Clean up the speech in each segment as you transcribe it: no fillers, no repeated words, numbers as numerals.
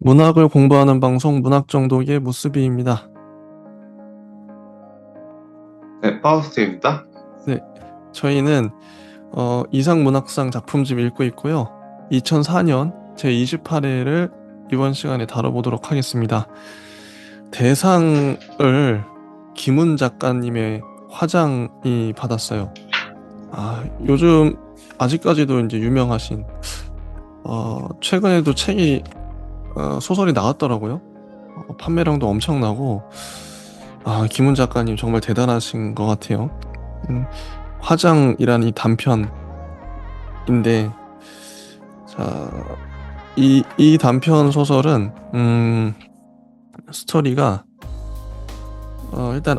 문학을 공부하는 방송 문학정독의 무스비입니다. 네, 파우스트입니다. 네, 저희는 이상문학상 작품집 읽고 있고요. 2004년 제28회를 이번 시간에 다뤄보도록 하겠습니다. 대상을 김훈 작가님의 화장이 받았어요. 요즘 아직까지도 이제 유명하신 최근에도 책이 소설이 나왔더라고요. 판매량도 엄청나고 김훈 작가님 정말 대단하신 것 같아요. 음, 화장이라는 이 단편인데, 자, 이 단편 소설은, 스토리가, 일단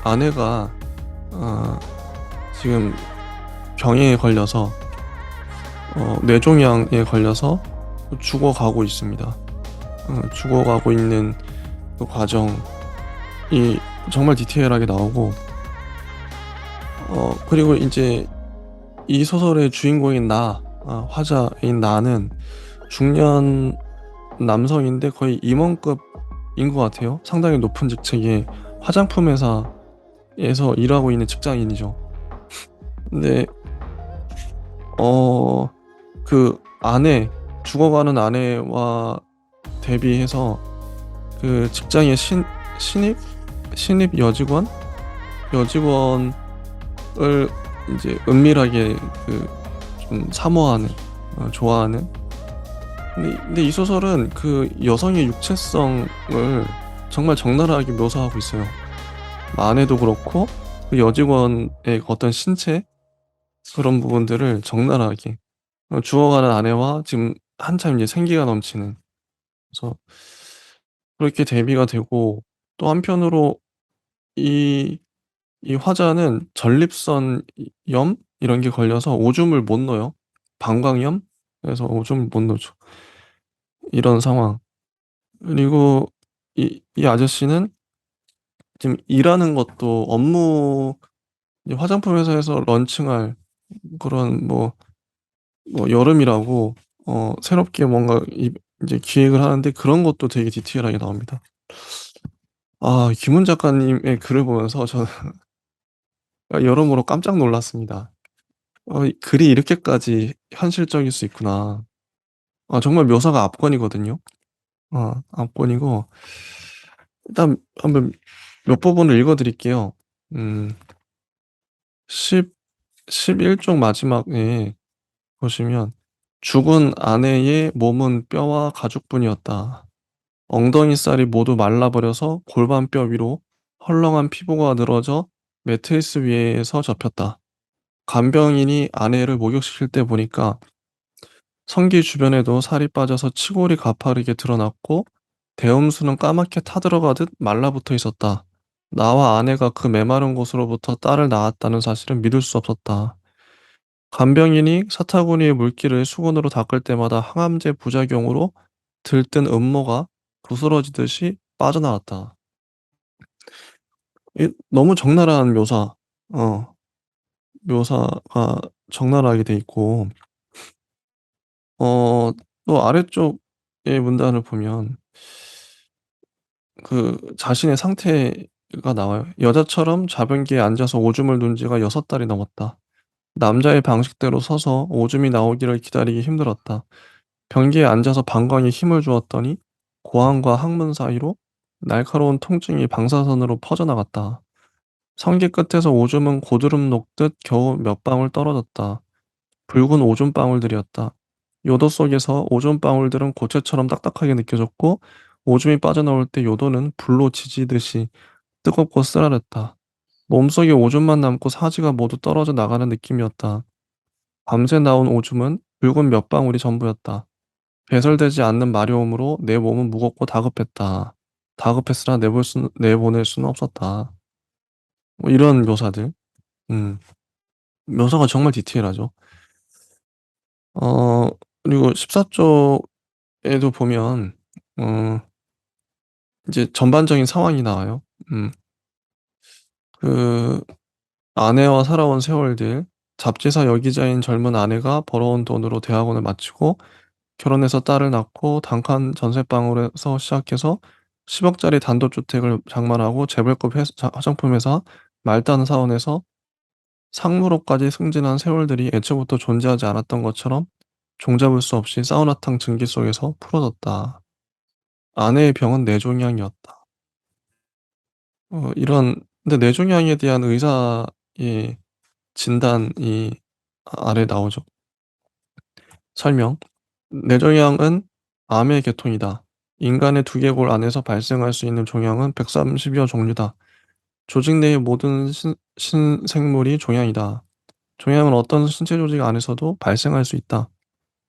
아내가, 지금 병에 걸려서, 뇌종양에 걸려서 죽어가고 있습니다. 죽어가고 있는 그 과정이 정말 디테일하게 나오고, 그리고 이제 이 소설의 주인공인 화자인 나는 중년 남성인데 거의 임원급인 것 같아요. 상당히 높은 직책의 화장품 회사에서 일하고 있는 직장인이죠. 근데 그 죽어가는 아내와 대비해서 그 직장의 신입 여직원을 이제 은밀하게 좀 사모하는, 좋아하는. 근데 이 소설은 그 여성의 육체성을 정말 적나라하게 묘사하고 있어요. 아내도 그렇고 그 여직원의 어떤 신체 그런 부분들을 적나라하게, 죽어가는 아내와 지금 한참 이제 생기가 넘치는, 그래서 그렇게 대비가 되고, 또 한편으로 이 화자는 전립선 염 이런 게 걸려서 오줌을 못 넣어요. 방광염? 그래서 오줌을 못 넣죠. 이런 상황. 그리고 이 아저씨는 지금 일하는 것도 이제 화장품 회사에서 런칭할 그런 여름이라고 새롭게 뭔가 이제 기획을 하는데, 그런 것도 되게 디테일하게 나옵니다. 김훈 작가님의 글을 보면서 저는 여러모로 깜짝 놀랐습니다. 이 글이 이렇게까지 현실적일 수 있구나. 정말 묘사가 압권이거든요. 압권이고, 일단 한번 몇 부분을 읽어드릴게요. 음, 10, 11쪽 마지막에 보시면, 죽은 아내의 몸은 뼈와 가죽뿐이었다. 엉덩이살이 모두 말라버려서 골반뼈 위로 헐렁한 피부가 늘어져 매트리스 위에서 접혔다. 간병인이 아내를 목욕시킬 때 보니까 성기 주변에도 살이 빠져서 치골이 가파르게 드러났고, 대음수는 까맣게 타들어가듯 말라붙어 있었다. 나와 아내가 그 메마른 곳으로부터 딸을 낳았다는 사실은 믿을 수 없었다. 간병인이 사타구니의 물기를 수건으로 닦을 때마다 항암제 부작용으로 들뜬 음모가 부스러지듯이 빠져나왔다. 너무 적나라한 어, 묘사가 적나라하게 돼 있고, 또 아래쪽의 문단을 보면 그 자신의 상태가 나와요. 여자처럼 자변기에 앉아서 오줌을 눈 지가 6달이 넘었다. 남자의 방식대로 서서 오줌이 나오기를 기다리기 힘들었다. 변기에 앉아서 방광에 힘을 주었더니 고환과 항문 사이로 날카로운 통증이 방사선으로 퍼져나갔다. 성기 끝에서 오줌은 고드름 녹듯 겨우 몇 방울 떨어졌다. 붉은 오줌방울들이었다. 요도 속에서 오줌방울들은 고체처럼 딱딱하게 느껴졌고, 오줌이 빠져나올 때 요도는 불로 지지듯이 뜨겁고 쓰라렸다. 몸속에 오줌만 남고 사지가 모두 떨어져 나가는 느낌이었다. 밤새 나온 오줌은 붉은 몇 방울이 전부였다. 배설되지 않는 마려움으로 내 몸은 무겁고 다급했다. 다급했으나 내보낼 수는 없었다. 이런 묘사들. 음, 묘사가 정말 디테일하죠. 어, 그리고 14쪽에도 보면, 어, 이제 전반적인 상황이 나와요. 그, 아내와 살아온 세월들, 잡지사 여기자인 젊은 아내가 벌어온 돈으로 대학원을 마치고 결혼해서 딸을 낳고 단칸 전셋방으로 시작해서 10억짜리 단독주택을 장만하고 재벌급 화장품 회사 말단 사원에서 상무로까지 승진한 세월들이 애초부터 존재하지 않았던 것처럼 종잡을 수 없이 사우나탕 증기 속에서 풀어졌다. 아내의 병은 뇌종양이었다. 이런 근데 뇌종양에 대한 의사의 진단이 아래 나오죠. 설명. 뇌종양은 암의 계통이다. 인간의 두개골 안에서 발생할 수 있는 종양은 130여 종류다. 조직 내의 모든 신생물이 종양이다. 종양은 어떤 신체 조직 안에서도 발생할 수 있다.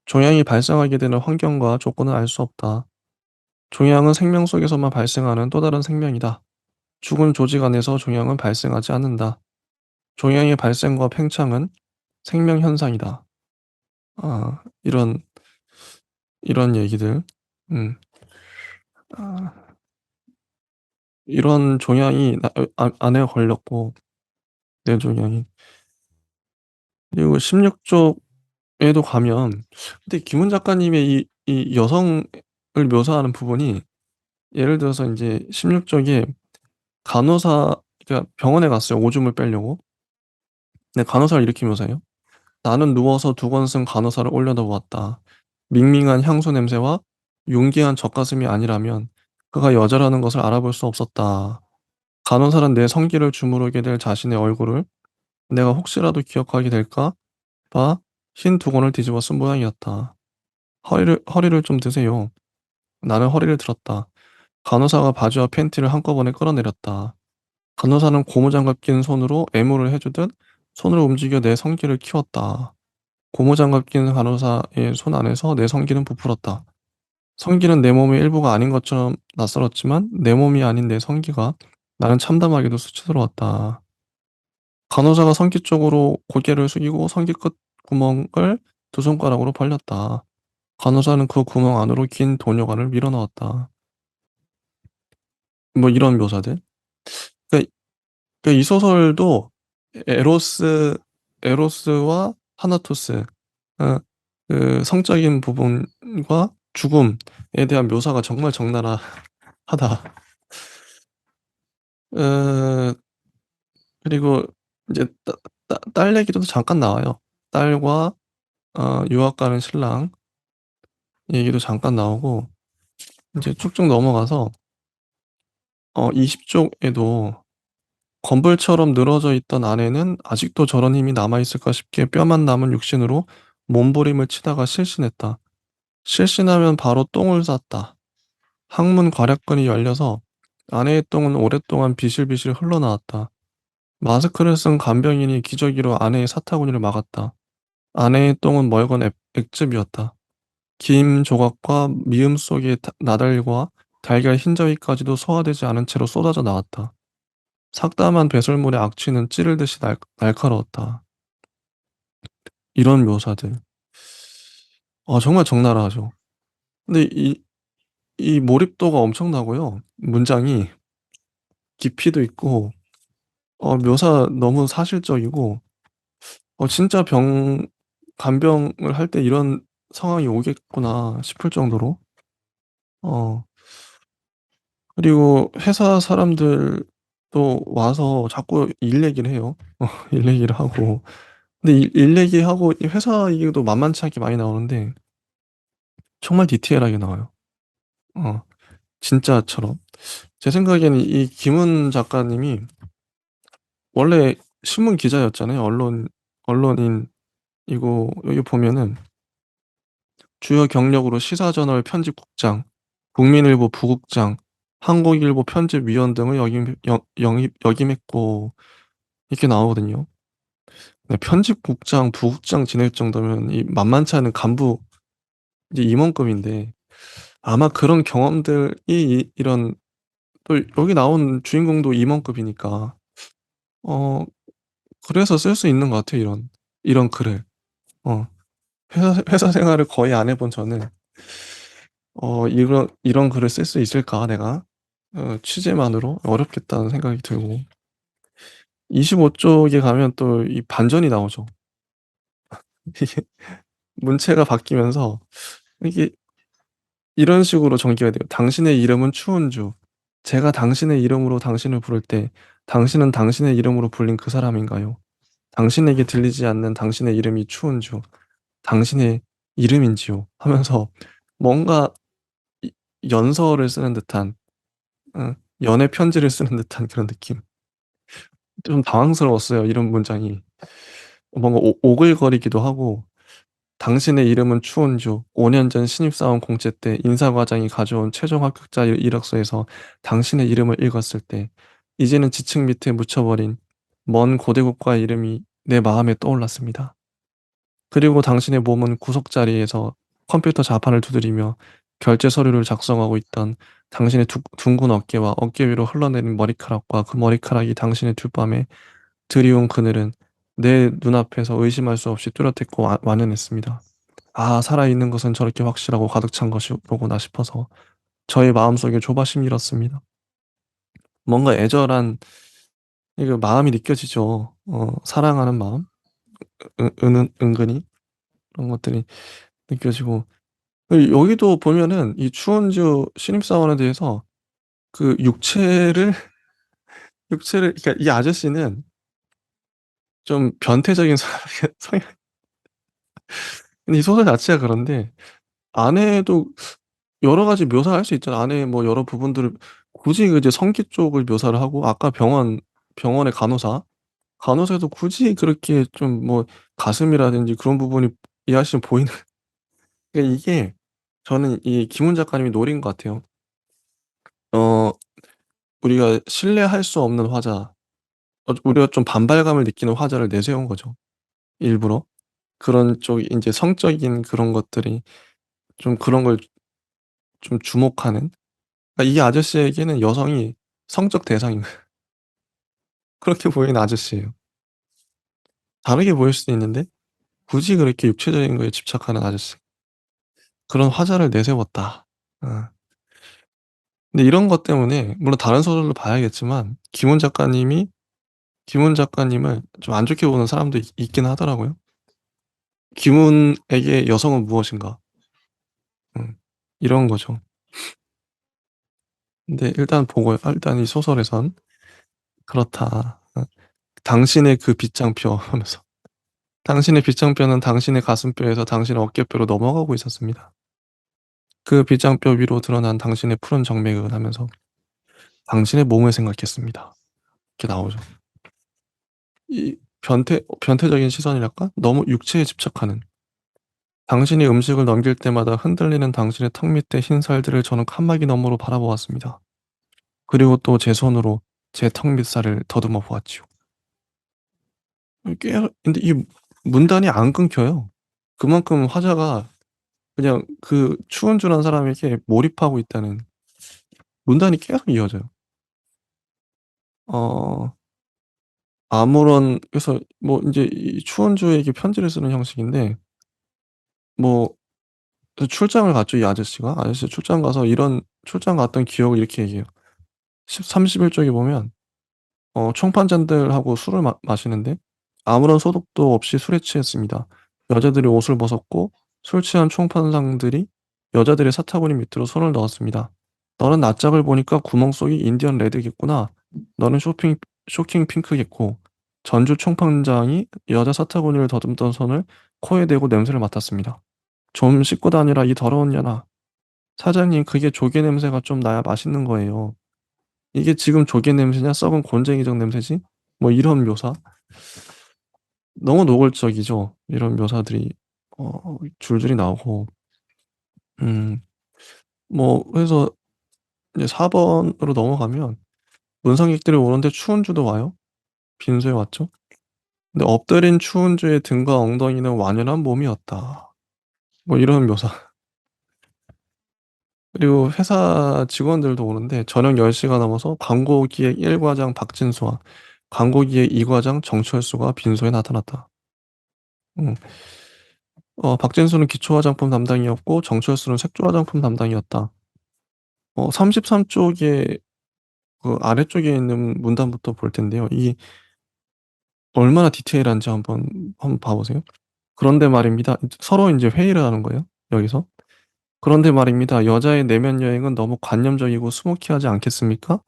종양이 발생하게 되는 환경과 조건은 알 수 없다. 종양은 생명 속에서만 발생하는 또 다른 생명이다. 죽은 조직 안에서 종양은 발생하지 않는다. 종양의 발생과 팽창은 생명 현상이다. 이런 얘기들. 음. 아, 이런 종양이 아내가 걸렸고, 뇌종양이. 그리고 16쪽에도 가면, 근데 김훈 작가님의 이 여성을 묘사하는 부분이, 예를 들어서 이제 16쪽에 간호사, 그러니까 병원에 갔어요. 오줌을 빼려고. 근데 간호사를 이렇게 묘사해요. 나는 누워서 두건 쓴 간호사를 올려다보았다. 밍밍한 향수 냄새와 윤기한 젖가슴이 아니라면 그가 여자라는 것을 알아볼 수 없었다. 간호사는 내 성기를 주무르게 될 자신의 얼굴을 내가 혹시라도 기억하게 될까 봐 흰 두건을 뒤집어 쓴 모양이었다. 허리를 좀 드세요. 나는 허리를 들었다. 간호사가 바지와 팬티를 한꺼번에 끌어내렸다. 간호사는 고무장갑 낀 손으로 애무를 해주듯 손을 움직여 내 성기를 키웠다. 고무장갑 낀 간호사의 손 안에서 내 성기는 부풀었다. 성기는 내 몸의 일부가 아닌 것처럼 낯설었지만 내 몸이 아닌 내 성기가 나는 참담하게도 스쳐들어왔다. 간호사가 성기 쪽으로 고개를 숙이고 성기 끝 구멍을 두 손가락으로 벌렸다. 간호사는 그 구멍 안으로 긴 도뇨관을 밀어넣었다. 뭐 이런 묘사들. 그러니까 이 소설도 에로스, 에로스와 타나토스, 어, 그 성적인 부분과 죽음에 대한 묘사가 정말 적나라하다. 어, 그리고 이제 딸 얘기도 잠깐 나와요. 딸과 유학 가는 신랑 얘기도 잠깐 나오고 이제 쭉쭉 넘어가서 20쪽에도 건불처럼 늘어져 있던 아내는 아직도 저런 힘이 남아있을까 싶게 뼈만 남은 육신으로 몸부림을 치다가 실신했다. 실신하면 바로 똥을 쌌다. 항문 괄약근이 열려서 아내의 똥은 오랫동안 비실비실 흘러나왔다. 마스크를 쓴 간병인이 기저귀로 아내의 사타구니를 막았다. 아내의 똥은 멀건 액즙이었다. 김 조각과 미음 속의 나달과 달걀 흰자위까지도 소화되지 않은 채로 쏟아져 나왔다. 삭담한 배설물의 악취는 찌르듯이 날카로웠다. 이런 묘사들. 정말 적나라하죠. 근데 이 몰입도가 엄청나고요. 문장이 깊이도 있고, 묘사 너무 사실적이고, 진짜 간병을 할 때 이런 상황이 오겠구나 싶을 정도로, 어, 그리고 회사 사람들도 와서 자꾸 일 얘기를 해요. 일 얘기를 하고. 근데 일 얘기하고 이 회사 얘기도 만만치 않게 많이 나오는데, 정말 디테일하게 나와요. 어, 진짜처럼. 제 생각에는 이 김훈 작가님이 원래 신문 기자였잖아요. 언론인이고, 여기 보면은 주요 경력으로 시사저널 편집국장, 국민일보 부국장, 한국일보 편집위원 등을 역임했고, 이렇게 나오거든요. 네, 편집국장, 부국장 지낼 정도면 이 만만치 않은 간부, 이제 임원급인데, 아마 그런 경험들이 이런, 또 여기 나온 주인공도 임원급이니까, 어, 그래서 쓸 수 있는 것 같아요, 이런 글을. 어, 회사 생활을 거의 안 해본 저는, 이런 글을 쓸 수 있을까, 내가? 취재만으로 어렵겠다는 생각이 들고. 25쪽에 가면 또 이 반전이 나오죠. 이게 문체가 바뀌면서 이게 이런 식으로 전개가 돼요. 당신의 이름은 추운주. 제가 당신의 이름으로 당신을 부를 때 당신은 당신의 이름으로 불린 그 사람인가요? 당신에게 들리지 않는 당신의 이름이 추운주. 당신의 이름인지요? 하면서 뭔가 이 연서를 쓰는 듯한, 연애 편지를 쓰는 듯한 그런 느낌. 좀 당황스러웠어요, 이런 문장이. 뭔가 오글거리기도 하고, 당신의 이름은 추운주. 5년 전 신입사원 공채 때 인사과장이 가져온 최종 합격자 이력서에서 당신의 이름을 읽었을 때 이제는 지층 밑에 묻혀버린 먼 고대국가 이름이 내 마음에 떠올랐습니다. 그리고 당신의 몸은 구석 자리에서 컴퓨터 자판을 두드리며 결제 서류를 작성하고 있던 당신의 둥근 어깨와 어깨 위로 흘러내린 머리카락과 그 머리카락이 당신의 뒷밤에 드리운 그늘은 내 눈앞에서 의심할 수 없이 뚜렷했고 완연했습니다. 아, 살아있는 것은 저렇게 확실하고 가득 찬 것이로구나 싶어서 저의 마음속에 조바심이 일었습니다. 뭔가 애절한 이거 마음이 느껴지죠. 사랑하는 마음, 은근히 그런 것들이 느껴지고, 여기도 보면은 이 추원주 신입사원에 대해서 그 육체를 그러니까 이 아저씨는 좀 변태적인 성향. 근데 이 소설 자체가 그런데 안에도 여러 가지 묘사할 수 있잖아. 안에 뭐 여러 부분들을 굳이 이제 성기 쪽을 묘사를 하고, 아까 병원의 간호사도 굳이 그렇게 좀 뭐 가슴이라든지 그런 부분이 이 아저씨는 보이는. 그러니까 이게 저는 이 김훈 작가님이 노린 것 같아요. 어 우리가 신뢰할 수 없는 화자, 우리가 좀 반발감을 느끼는 화자를 내세운 거죠, 일부러. 그런 쪽 인제 성적인 그런 것들이 좀 그런 걸 좀 주목하는, 이 아저씨에게는 여성이 성적 대상인 거예요. 그렇게 보이는 아저씨예요. 다르게 보일 수도 있는데 굳이 그렇게 육체적인 거에 집착하는 아저씨. 그런 화자를 내세웠다. 어. 근데 이런 것 때문에 물론 다른 소설도 봐야겠지만 김훈 작가님을 좀 안 좋게 보는 사람도 있긴 하더라고요. 김훈에게 여성은 무엇인가? 음. 이런 거죠. 근데 일단 보고요. 일단 이 소설에선 그렇다. 당신의 그 빗장표 하면서 당신의 빗장표는 당신의 가슴뼈에서 당신의 어깨뼈로 넘어가고 있었습니다. 그 빗장뼈 위로 드러난 당신의 푸른 정맥은 하면서 당신의 몸을 생각했습니다. 이렇게 나오죠. 이 변태적인 시선이랄까? 너무 육체에 집착하는. 당신이 음식을 넘길 때마다 흔들리는 당신의 턱 밑의 흰 살들을 저는 칸막이 너머로 바라보았습니다. 그리고 또 제 손으로 제 턱 밑살을 더듬어 보았지요. 근데 이 문단이 안 끊겨요. 그만큼 화자가 그냥 그 추은주라는 사람에게 몰입하고 있다는, 문단이 계속 이어져요. 어 그래서 뭐 인제 이 추은주에게 편지를 쓰는 형식인데, 뭐 출장을 갔죠, 이 아저씨가. 아저씨 출장 가서 이런 출장 갔던 기억을 이렇게 얘기해요. 31 쪽에 보면 총판잔들하고 술을 마시는데 아무런 소득도 없이 술에 취했습니다. 여자들이 옷을 벗었고 술 취한 총판상들이 여자들의 사타구니 밑으로 손을 넣었습니다. "너는 낯짝을 보니까 구멍 속이 인디언 레드겠구나. 너는 쇼킹 핑크겠고." 전주 총판장이 여자 사타구니를 더듬던 손을 코에 대고 냄새를 맡았습니다. "좀 씻고 다니라 이 더러운 년아." "사장님, 그게 조개 냄새가 좀 나야 맛있는 거예요." "이게 지금 조개 냄새냐 썩은 곤쟁이적 냄새지?" 뭐 이런 묘사. 너무 노골적이죠. 이런 묘사들이 줄줄이 나오고. 음 그래서 이제 4 번으로 넘어가면 문상객들이 오는데 추운주도 와요. 빈소에 왔죠. 근데 엎드린 추운주의 등과 엉덩이는 완연한 몸이었다. 뭐 이런 묘사. 그리고 회사 직원들도 오는데 저녁 10 시가 넘어서 광고기획 1 과장 박진수와 광고기획 2 과장 정철수가 빈소에 나타났다. 음. 박진수는 기초 화장품 담당이었고 정철수는 색조 화장품 담당이었다. 33 쪽에 그 아래쪽에 있는 문단부터 볼 텐데요. 이 얼마나 디테일한지 한번 봐 보세요. "그런데 말입니다." 서로 인제 회의를 하는 거예요, 여기서. 그런데 말입니다. 여자의 내면 여행은 너무 관념적이고 스모키하지 않겠습니까?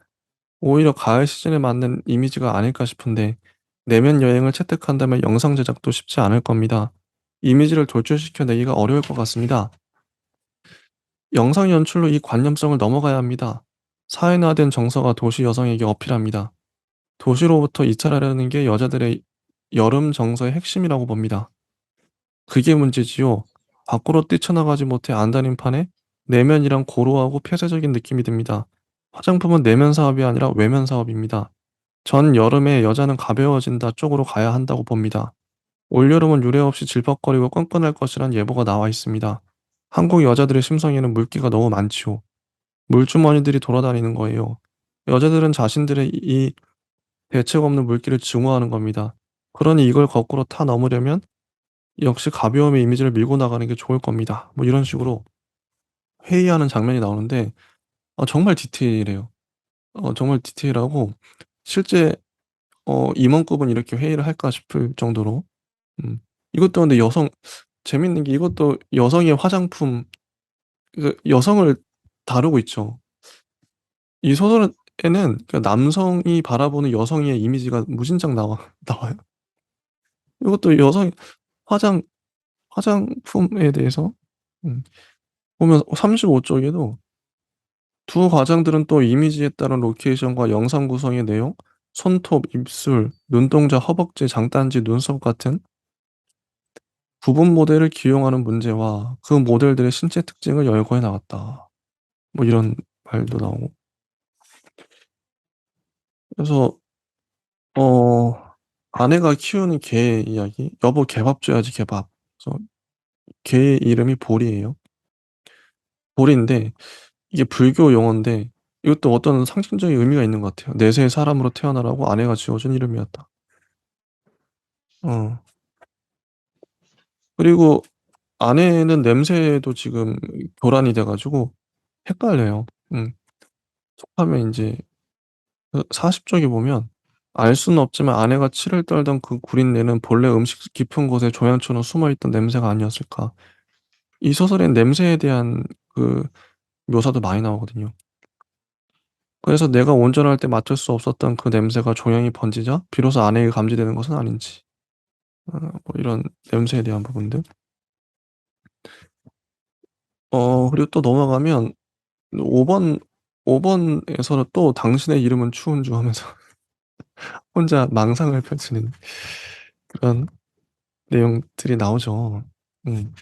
오히려 가을 시즌에 맞는 이미지가 아닐까 싶은데 내면 여행을 채택한다면 영상 제작도 쉽지 않을 겁니다. 이미지를 돌출시켜 내기가 어려울 것 같습니다. 영상 연출로 이 관념성을 넘어가야 합니다. 사회화된 정서가 도시 여성에게 어필합니다. 도시로부터 이탈하려는 게 여자들의 여름 정서의 핵심이라고 봅니다. 그게 문제지요. 밖으로 뛰쳐나가지 못해 안달인판에 내면이란 고루하고 폐쇄적인 느낌이 듭니다. 화장품은 내면 사업이 아니라 외면 사업입니다. 전 여름에 여자는 가벼워진다 쪽으로 가야 한다고 봅니다. 올여름은 유례없이 질퍽거리고 끈끈할 것이란 예보가 나와 있습니다. 한국 여자들의 심성에는 물기가 너무 많지요. 물주머니들이 돌아다니는 거예요. 여자들은 자신들의 이 대책 없는 물기를 증오하는 겁니다. 그러니 이걸 거꾸로 타 넘으려면 역시 가벼움의 이미지를 밀고 나가는 게 좋을 겁니다. 뭐 이런 식으로 회의하는 장면이 나오는데 정말 디테일해요. 정말 디테일하고 실제 임원급은 이렇게 회의를 할까 싶을 정도로 음 이것도 근데 재밌는 게 이것도 여성의 화장품 여성을 다루고 있죠. 이 소설에는 남성이 바라보는 여성의 이미지가 무진장 나와요. 이것도 여성 화장 화장품에 대해서 음 보면 35 쪽에도 두 과장들은 또 이미지에 따른 로케이션과 영상 구성의 내용, 손톱, 입술, 눈동자, 허벅지, 장단지, 눈썹 같은 부분 모델을 기용하는 문제와 그 모델들의 신체 특징을 열거해 나갔다. 뭐 이런 말도 나오고. 그래서 어 아내가 키우는 개 이야기, "여보 개밥 줘야지 개밥." 그래서 개 이름이 보리예요. 보리인데 이게 불교 용어인데 이것도 어떤 상징적인 의미가 있는 것 같아요. "내세의 사람으로 태어나라고 아내가 지어 준 이름이었다." 어. 그리고 아내는 냄새도 지금 교란이 돼 가지고 헷갈려요. 속하면 인제 40 쪽에 보면 "알 수는 없지만 아내가 치를 떨던 그 구린내는 본래 음식 깊은 곳에 조향처럼 숨어 있던 냄새가 아니었을까." 이 소설엔 냄새에 대한 그 묘사도 많이 나오거든요. 그래서 내가 운전할 때 맡을 수 없었던 그 냄새가 조용히 번지자 비로소 아내에게 감지되는 것은 아닌지. 뭐 이런 냄새에 대한 부분들. 그리고 또 넘어가면 5 번 5 번에서는 또 "당신의 이름은 추운주." 하면서 혼자 망상을 펼치는 그런 내용들이 나오죠. 음.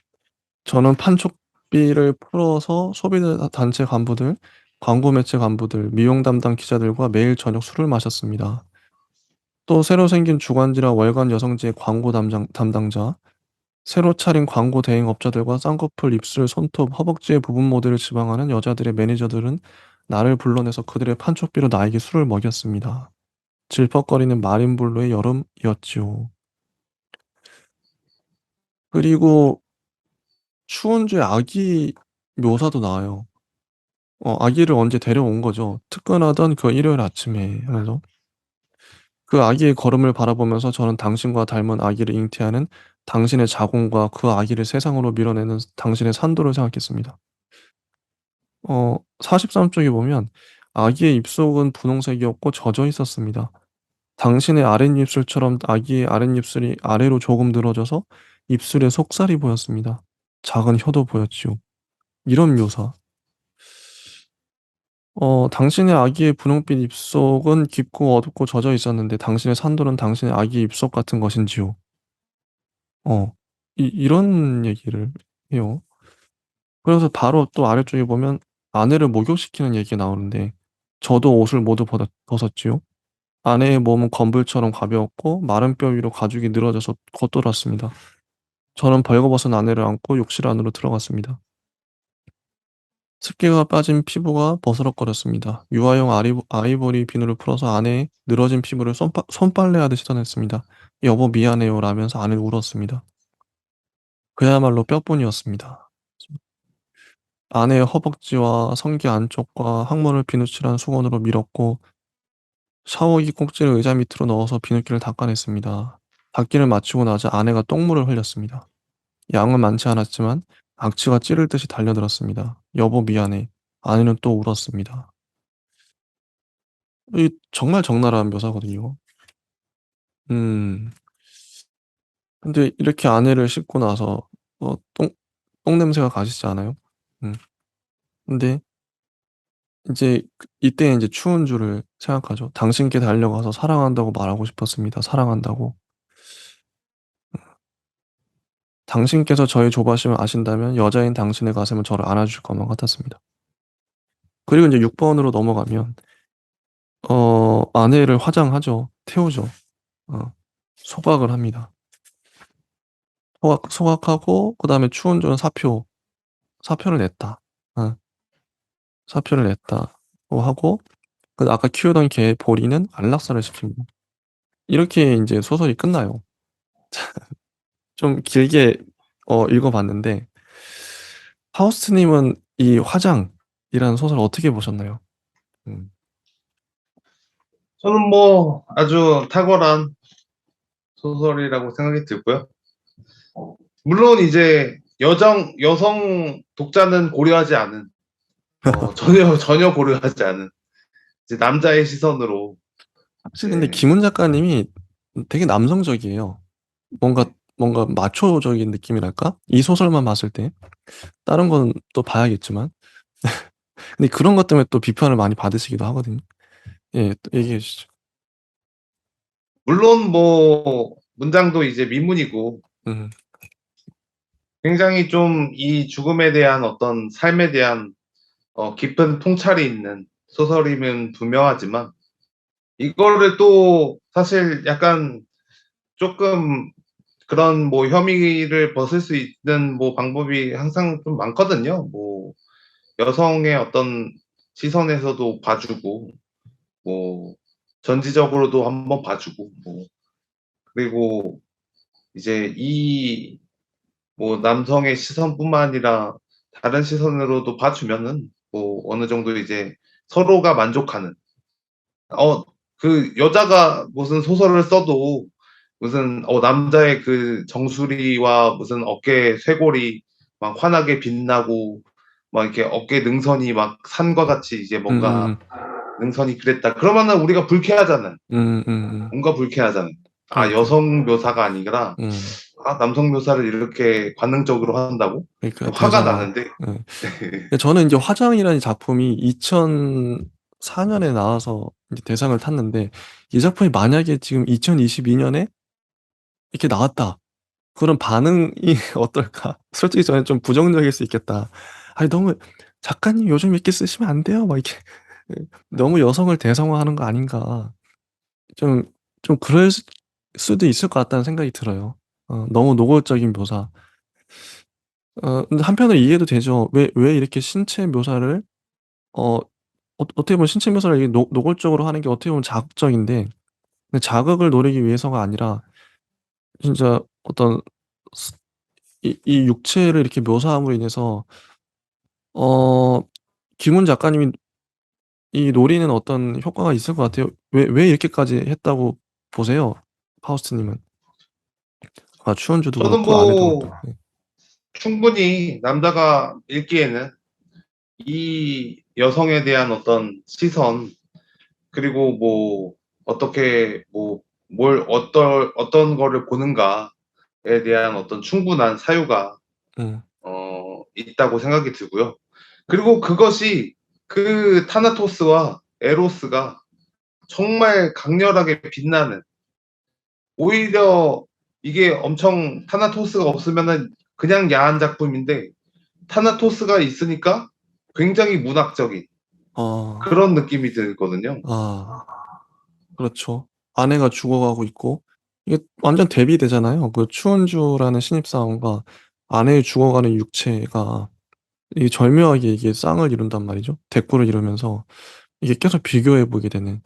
저는 판촉비를 풀어서 소비자 단체 간부들, 광고 매체 간부들, 미용 담당 기자들과 매일 저녁 술을 마셨습니다. 또 새로 생긴 주간지라 월간 여성지의 광고 담당자, 새로 차린 광고 대행업자들과 쌍꺼풀, 입술, 손톱, 허벅지의 부분 모델을 지방하는 여자들의 매니저들은 나를 불러내서 그들의 판촉비로 나에게 술을 먹였습니다. 질퍽거리는 마린블루의 여름이었지요. 그리고 추운주의 아기 묘사도 나와요. 아기를 언제 데려온 거죠. 특근하던 그 일요일 아침에 하면서 그 아기의 걸음을 바라보면서 저는 당신과 닮은 아기를 잉태하는 당신의 자궁과 그 아기를 세상으로 밀어내는 당신의 산도를 생각했습니다. 43 쪽에 보면 아기의 입속은 분홍색이었고 젖어 있었습니다. 당신의 아랫입술처럼 아기의 아랫입술이 아래로 조금 늘어져서 입술에 속살이 보였습니다. 작은 혀도 보였지요. 이런 묘사. 당신의 아기의 분홍빛 입속은 깊고 어둡고 젖어 있었는데 당신의 산도는 당신의 아기의 입속 같은 것인지요. 어. 이런 얘기를 해요. 그래서 바로 또 아래쪽에 보면 아내를 목욕시키는 얘기가 나오는데 저도 옷을 모두 벗었지요. 아내의 몸은 건불처럼 가벼웠고 마른 뼈 위로 가죽이 늘어져서 겉돌았습니다. 저는 벌거벗은 아내를 안고 욕실 안으로 들어갔습니다. 습기가 빠진 피부가 버스럭거렸습니다. 유아용 아이보리 비누를 풀어서 아내의 늘어진 피부를 손빨래하듯 씻어냈습니다. "여보 미안해요." 라면서 아내는 울었습니다. 그야말로 뼈뿐이었습니다. 아내의 허벅지와 성기 안쪽과 항문을 비누칠한 수건으로 밀었고 샤워기 꼭지를 의자 밑으로 넣어서 비누기를 닦아냈습니다. 닦기를 마치고 나자 아내가 똥물을 흘렸습니다. 양은 많지 않았지만 악취가 찌를 듯이 달려들었습니다. 여보 미안해. 아내는 또 울었습니다. 이 정말 적나라한 묘사거든요. 음. 근데 이렇게 아내를 씻고 나서 똥 냄새가 가시지 않아요? 음. 근데 이제 이때 인제 추운주를 생각하죠. 당신께 달려가서 사랑한다고 말하고 싶었습니다. 사랑한다고. 당신께서 저의 조바심을 아신다면 여자인 당신의 가슴은 저를 안아주실 것만 같았습니다. 그리고 인제 6 번으로 넘어가면 아내를 화장하죠. 태우죠. 어. 소각을 합니다. 소각하고 그다음에 추운주는 사표를 냈다. 어. 사표를 냈다고 하고 아까 키우던 개 보리는 안락사를 시킵니다. 이렇게 인제 소설이 끝나요. 좀 길게 읽어 봤는데 파우스트 님은 이 화장이라는 소설 어떻게 보셨나요? 음. 저는 뭐 아주 탁월한 소설이라고 생각이 들고요. 물론 이제 여성 독자는 고려하지 않은, 전혀 고려하지 않은 이제 남자의 시선으로 사실 근데 이제 김훈 작가님이 되게 남성적이에요. 뭔가 마초적인 느낌이랄까? 이 소설만 봤을 때. 다른 건 또 봐야겠지만. 근데 그런 것 때문에 또 비판을 많이 받으시기도 하거든요. 예. 또 얘기해 주시죠. 물론 뭐 문장도 이제 미문이고 음. 굉장히 좀 이 죽음에 대한 어떤 삶에 대한 깊은 통찰이 있는 소설이면 분명하지만 이거를 또 사실 약간 조금 그런 뭐 혐의를 벗을 수 있는 뭐 방법이 항상 좀 많거든요. 뭐 여성의 어떤 시선에서도 봐주고 뭐 전지적으로도 한번 봐주고 뭐 그리고 이제 이 뭐 남성의 시선뿐만 아니라 다른 시선으로도 봐주면은 뭐 어느 정도 이제 서로가 만족하는 그 여자가 무슨 소설을 써도 무슨 남자의 그 정수리와 무슨 어깨 쇄골이 막 환하게 빛나고 막 이렇게 어깨 능선이 막 산과 같이 이제 뭔가 음음음. 능선이 그랬다. 그러면은 우리가 불쾌하잖아요. 음음음. 뭔가 불쾌하잖아요. 아, 그러니까요. 여성 묘사가 아니라 음. 남성 묘사를 이렇게 관능적으로 한다고? 그러니까 화가 대성화. 나는데. 예. 근데 저는 인제 화장이라는 작품이 2004 년에 나와서 이제 대상을 탔는데 이 작품이 만약에 지금 2022 년에 이렇게 나왔다. 그런 반응이 어떨까? 솔직히 저는 좀 부정적일 수 있겠다. '아니 너무 작가님 요즘 이렇게 쓰시면 안 돼요.' 막 이렇게 예 '너무 여성을 대성화하는 거 아닌가.' 좀 그럴 수도 있을 것 같다는 생각이 들어요. 너무 노골적인 묘사. 근데 한편으로 이해도 되죠. 왜 이렇게 신체 묘사를 어 어떻게 보면 신체 묘사를 이렇게 노골적으로 하는 게 어떻게 보면 자극적인데 근데 자극을 노리기 위해서가 아니라 진짜 어떤 스 이 육체를 이렇게 묘사함으로 인해서 어 김훈 작가님이 이 노리는 어떤 효과가 있을 것 같아요. 왜 이렇게까지 했다고 보세요? 파우스트 님은? 추원주도 저는 그렇고 아내도 뭐 그렇고. 예. 충분히 남자가 읽기에는 이 여성에 대한 어떤 시선 그리고 뭐 어떻게 뭐 뭘 어떤 거를 보는가에 대한 어떤 충분한 사유가 음. 있다고 생각이 들고요. 그리고 그것이 그 타나토스와 에로스가 정말 강렬하게 빛나는 오히려 이게 엄청 타나토스가 없으면은 그냥 야한 작품인데 타나토스가 있으니까 굉장히 문학적인 아. 그런 느낌이 들거든요. 아. 그렇죠. 아내가 죽어가고 있고 이게 완전 대비되잖아요. 추은주라는 신입사원과 아내의 죽어가는 육체가 이게 절묘하게 이게 쌍을 이룬단 말이죠. 대꾸를 이루면서 이게 계속 비교해 보게 되는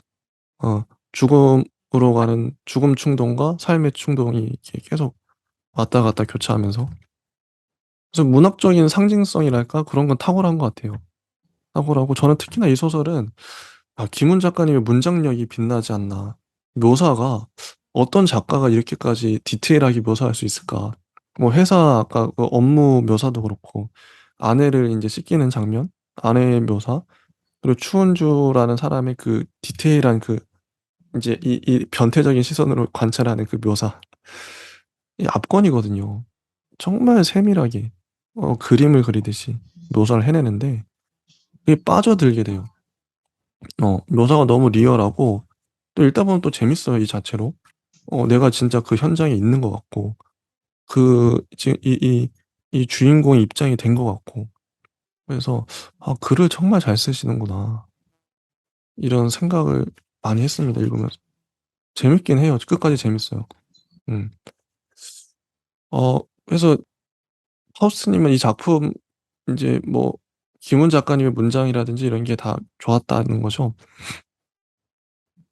죽음으로 가는 죽음 충동과 삶의 충동이 이렇게 계속 왔다 갔다 교차하면서 그래서 문학적인 상징성이랄까 그런 건 탁월한 것 같아요. 탁월하고 저는 특히나 이 소설은 김훈 작가님의 문장력이 빛나지 않나. 묘사가 어떤 작가가 이렇게까지 디테일하게 묘사할 수 있을까. 뭐 회사 아까 그 업무 묘사도 그렇고 아내를 인제 씻기는 장면, 아내의 묘사, 그리고 추은주라는 사람의 그 디테일한 그 인제 이 변태적인 시선으로 관찰하는 그 묘사. 이 압권이거든요. 정말 세밀하게 그림을 그리듯이 묘사를 해내는데 그게 빠져들게 돼요. 묘사가 너무 리얼하고 또 읽다 보면 또 재밌어요, 이 자체로. 내가 진짜 그 현장에 있는 것 같고 지금 이 주인공의 입장이 된 것 같고 그래서 '아 글을 정말 잘 쓰시는구나.' 이런 생각을 많이 했습니다, 읽으면서. 재밌긴 해요. 끝까지 재밌어요. 음. 그래서 하우스 님은 이 작품 인제 뭐 김훈 작가님의 문장이라든지 이런 게 다 좋았다는 거죠?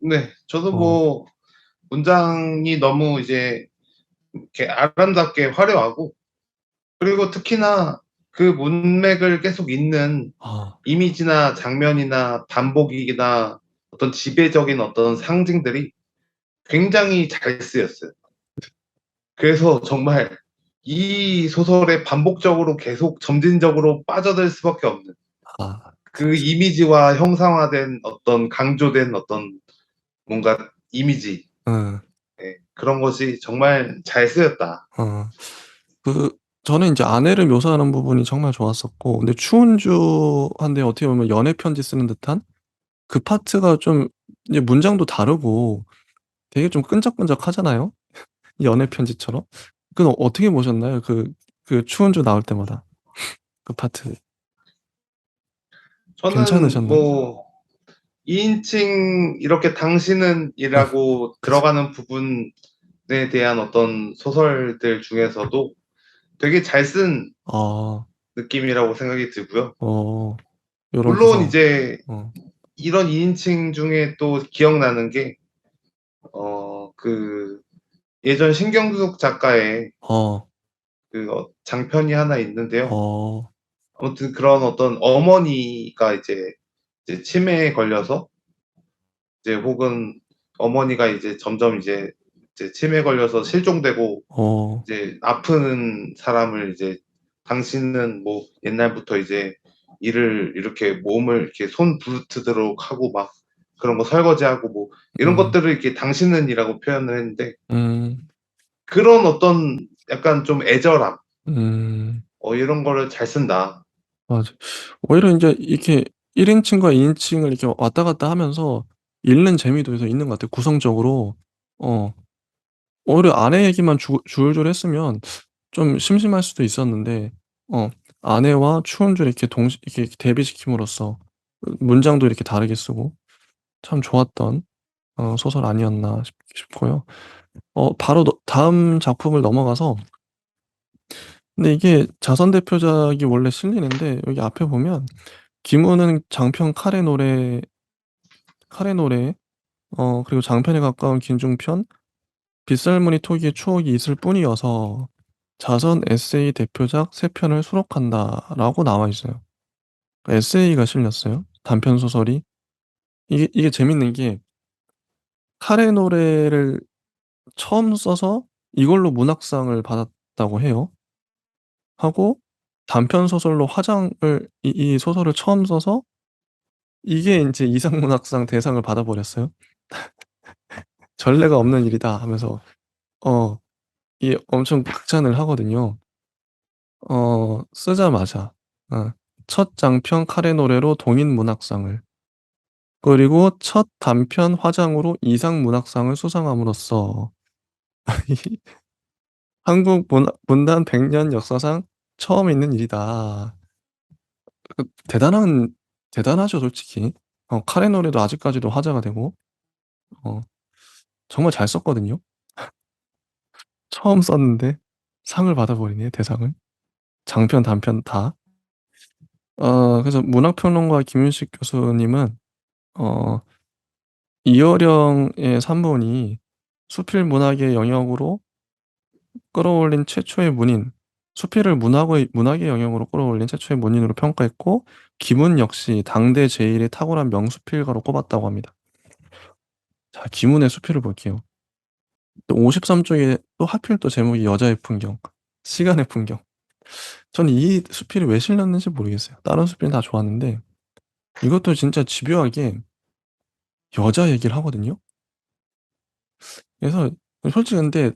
네. 저도 어. 뭐 문장이 너무 이제 이렇게 아름답게 화려하고, 그리고 특히나 그 문맥을 계속 잇는 아. 이미지나 장면이나 반복이나 어떤 지배적인 어떤 상징들이 굉장히 잘 쓰였어요. 그래서 정말 이 소설에 반복적으로 계속 점진적으로 빠져들 수밖에 없는 아. 그 이미지와 형상화된 어떤 강조된 어떤 뭔가 이미지, 예. 예, 그런 것이 정말 잘 쓰였다. 어. 그 저는 인제 아내를 묘사하는 부분이 정말 좋았었고 근데 추은주한테 어떻게 보면 연애 편지 쓰는 듯한 그 파트가 좀 이제 문장도 다르고 되게 좀 끈적끈적하잖아요, 연애 편지처럼. 그건 어떻게 보셨나요? 그 추은주 나올 때마다 그 파트 저는 괜찮으셨나요? 뭐 2인칭 이렇게 당신은 이라고 그죠. 들어가는 부분에 대한 어떤 소설들 중에서도 되게 잘 쓴 아. 느낌이라고 생각이 들고요. 어. 요런 물론 구성. 이제 어. 이런 2인칭 중에 또 기억나는 게 그 예전 신경숙 작가의 어. 장편이 하나 있는데요. 어. 아무튼 그런 어떤 어머니가 이제 치매에 걸려서, 이제 혹은 어머니가 이제 점점 이제 치매에 걸려서 실종되고, 어. 이제 아픈 사람을 이제 당신은 뭐 옛날부터 이제 일을 이렇게 몸을 이렇게 손 부르트도록 하고 막 그런 거 설거지하고 뭐 이런 음. 것들을 이렇게 당신은이라고 표현을 했는데, 음. 그런 어떤 약간 좀 애절함, 음. 이런 거를 잘 쓴다. 맞아. 오히려 인제 이렇게 1 인칭과 2 인칭을 이렇게 왔다 갔다 하면서 읽는 재미도 그래서 있는 것 같아요, 구성적으로. 어. 오히려 아내 얘기만 줄줄 했으면 좀 심심할 수도 있었는데 어 아내와 추운줄 이렇게 이렇게 대비시킴으로써 문장도 이렇게 다르게 쓰고 참 좋았던 소설 아니었나 싶고요. 바로 다음 작품을 넘어가서 근데 이게 자선 대표작이 원래 실리는데 여기 앞에 보면 김우는 장편 카레 노래 그리고 장편에 가까운 긴중편 빗살무늬 토기의 추억이 있을 뿐이어서 자선 에세이 대표작 3 편을 수록한다라고 나와 있어요. 에세이가 실렸어요, 단편 소설이. 이게 재밌는 게 카레 노래를 처음 써서 이걸로 문학상을 받았다고 해요. 하고 단편 소설로 화장을 이 소설을 처음 써서 이게 인제 이상문학상 대상을 받아 버렸어요. "전례가 없는 일이다." 하면서 어 이게 엄청 극찬을 하거든요. 쓰자마자 어 첫 장편 카레 노래로 동인문학상을 그리고 첫 단편 화장으로 이상문학상을 수상함으로써 이 한국 문단 100년 역사상 처음 있는 일이다. 대단한 대단하죠 솔직히. 카레 노래도 아직까지도 화제가 되고 어 정말 잘 썼거든요. 처음 썼는데 상을 받아 버리네 대상을. 장편 단편 다. 그래서 문학평론가 김윤식 교수님은 어 이어령의 산문이 수필 문학의 영역으로 끌어올린 최초의 문인, 수필을 문학의 영역으로 끌어올린 최초의 문인으로 평가했고 김훈 역시 당대 제1의 탁월한 명수필가로 꼽았다고 합니다. 자 김훈의 수필을 볼게요. 또 53 쪽에 또 하필 또 제목이 여자의 풍경. 시간의 풍경. 저는 이 수필이 왜 실렸는지 모르겠어요. 다른 수필은 다 좋았는데 이것도 진짜 집요하게 여자 얘기를 하거든요. 그래서 솔직히 근데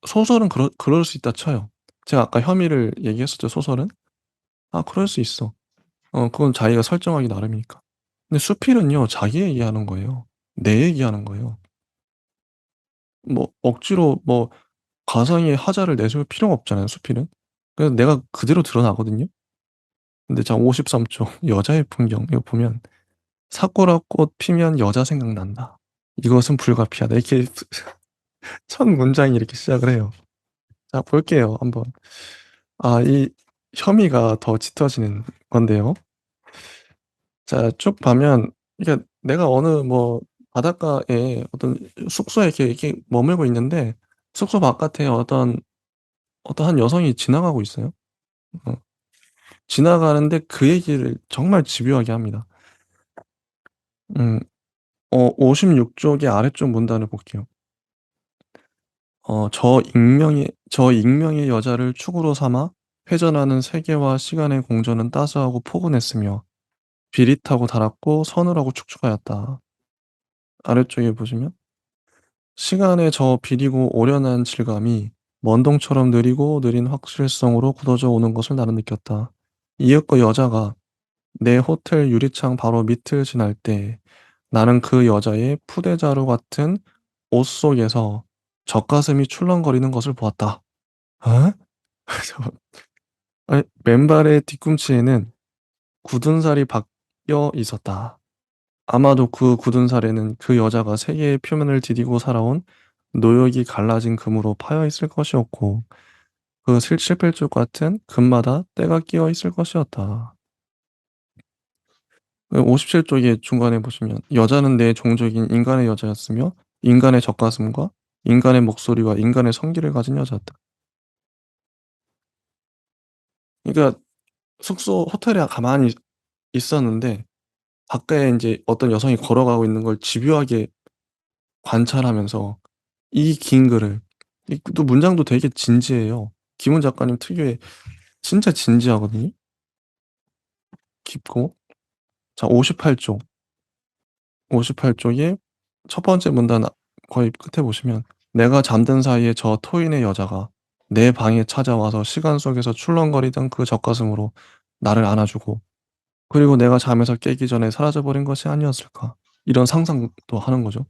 소설은 그럴 수 있다 쳐요. 제가 아까 혐의를 얘기했었죠, 소설은. 아, 그럴 수 있어. 그건 자기가 설정하기 나름이니까. 근데 수필은요, 자기 얘기하는 거예요. 내 얘기하는 거예요. 뭐 억지로 뭐 가상의 하자를 내세울 필요가 없잖아요, 수필은. 그래서 내가 그대로 드러나거든요. 근데 자 53쪽 여자의 풍경 이거 보면 "사쿠라 꽃 피면 여자 생각난다. 이것은 불가피하다." 이렇게 첫 문장이 이렇게 시작을 해요. 자 볼게요, 한번. 이 혐의가 더 짙어지는 건데요. 자 쭉 가면 그러니까 내가 어느 뭐 바닷가에 어떤 숙소에 이렇게 머물고 있는데 숙소 바깥에 어떤 한 여성이 지나가고 있어요. 어 지나가는데 그 얘기를 정말 집요하게 합니다. 음 56 쪽의 아래쪽 문단을 볼게요. 저 익명의 여자를 축으로 삼아 회전하는 세계와 시간의 공전은 따스하고 포근했으며 비릿하고 달았고 서늘하고 축축하였다. 아래쪽에 보시면 시간의 저 비리고 오련한 질감이 먼동처럼 느리고 느린 확실성으로 굳어져 오는 것을 나는 느꼈다. 이윽고 여자가 내 호텔 유리창 바로 밑을 지날 때 나는 그 여자의 푸대자루 같은 옷 속에서 젖가슴이 출렁거리는 것을 보았다. 어? 저 아니 맨발의 뒤꿈치에는 굳은 살이 박혀 있었다. 아마도 그 굳은 살에는 그 여자가 세계의 표면을 디디고 살아온 노역이 갈라진 금으로 파여 있을 것이었고 그 실필줄 같은 금마다 때가 끼어 있을 것이었다. 57쪽의 중간에 보시면 여자는 내 종족인 인간의 여자였으며 인간의 젖가슴과 인간의 목소리와 인간의 성기를 가진 여자였다. 그러니까 숙소 호텔에 가만히 있었는데 밖에 인제 어떤 여성이 걸어가고 있는 걸 집요하게 관찰하면서 이 긴 글을 이 또 문장도 되게 진지해요. 김훈 작가님 특유의 진짜 진지하거든요. 깊고. 자 58쪽. 58쪽의 첫 번째 문단 거의 끝에 보시면 "내가 잠든 사이에 저 토인의 여자가 내 방에 찾아와서 시간 속에서 출렁거리던 그 젖가슴으로 나를 안아주고 그리고 내가 잠에서 깨기 전에 사라져 버린 것이 아니었을까." 이런 상상도 하는 거죠.